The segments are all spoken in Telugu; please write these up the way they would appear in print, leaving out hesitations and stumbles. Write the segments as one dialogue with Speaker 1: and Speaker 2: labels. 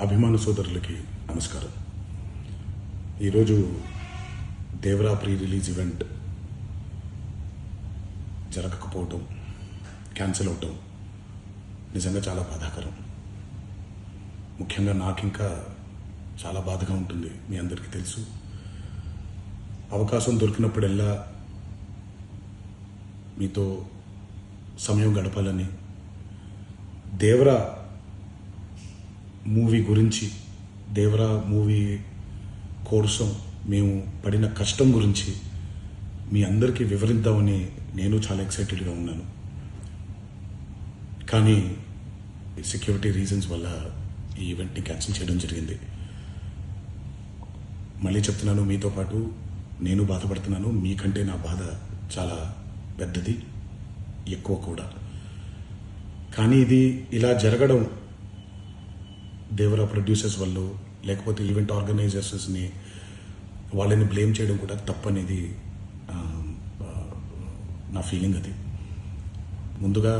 Speaker 1: అభిమాన సోదరులకి నమస్కారం. ఈరోజు దేవరా ప్రీ రిలీజ్ ఈవెంట్ జరగకపోవటం, క్యాన్సిల్ అవటం నిజంగా చాలా బాధాకరం. ముఖ్యంగా నాకు ఇంకా చాలా బాధగా ఉంటుంది. మీ అందరికీ తెలుసు, అవకాశం దొరికినప్పుడల్లా మీతో సమయం గడపాలని, దేవరా మూవీ గురించి, దేవరా మూవీ కోసం మేము పడిన కష్టం గురించి మీ అందరికీ వివరిద్దామని నేను చాలా ఎక్సైటెడ్గా ఉన్నాను. కానీ సెక్యూరిటీ రీజన్స్ వల్ల ఈ ఈవెంట్ని క్యాన్సిల్ చేయడం జరిగింది. మళ్ళీ చెప్తున్నాను, మీతో పాటు నేను బాధపడుతున్నాను. మీకంటే నా బాధ చాలా పెద్దది, ఎక్కువ కూడా. కానీ ఇది ఇలా జరగడం దేవరా ప్రొడ్యూసర్స్ వల్ల, లేకపోతే ఈవెంట్ ఆర్గనైజర్స్ని వాళ్ళని బ్లేమ్ చేయడం కూడా తప్పనేది నా ఫీలింగ్. అది ముందుగా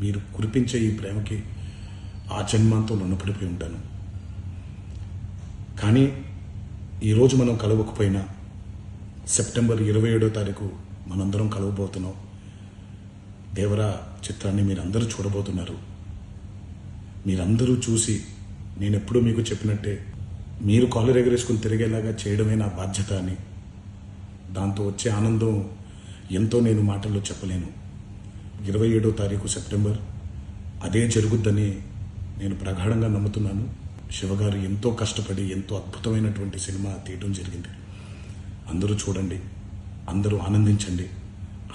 Speaker 1: మీరు కురిపించే ఈ ప్రేమకి ఆ జన్మంతో రుణపడిపోయి ఉంటాను. కానీ ఈరోజు మనం కలవకపోయినా సెప్టెంబర్ 27వ తారీఖు మనందరం కలవబోతున్నాం. దేవరా చిత్రాన్ని మీరందరూ చూడబోతున్నారు. మీరందరూ చూసి, నేను ఎప్పుడూ మీకు చెప్పినట్టే, మీరు కాలర్ ఎగరేసుకుని తిరిగేలాగా చేయడమే నా బాధ్యత అని, దాంతో వచ్చే ఆనందం ఎంతో నేను మాటల్లో చెప్పలేను. 27వ తారీఖు సెప్టెంబర్ అదే జరుగుద్దని నేను ప్రగాఢంగా నమ్ముతున్నాను. శివగారు ఎంతో కష్టపడి ఎంతో అద్భుతమైనటువంటి సినిమా తీయడం జరిగింది. అందరూ చూడండి, అందరూ ఆనందించండి.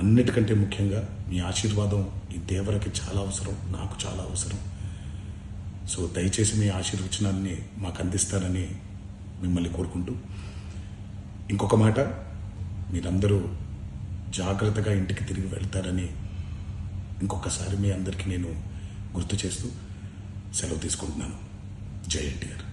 Speaker 1: అన్నిటికంటే ముఖ్యంగా మీ ఆశీర్వాదం ఈ దేవరకి చాలా అవసరం, నాకు చాలా అవసరం. సో దయచేసి మీ ఆశీర్వచనాన్ని మాకు అందిస్తారని మిమ్మల్ని కోరుకుంటూ, ఇంకొక మాట, మీరందరూ జాగ్రత్తగా ఇంటికి తిరిగి వెళ్తారని ఇంకొకసారి మీ అందరికీ నేను గుర్తు చేస్తూ సెలవు తీసుకుంటున్నాను. జై ఎన్టీఆర్.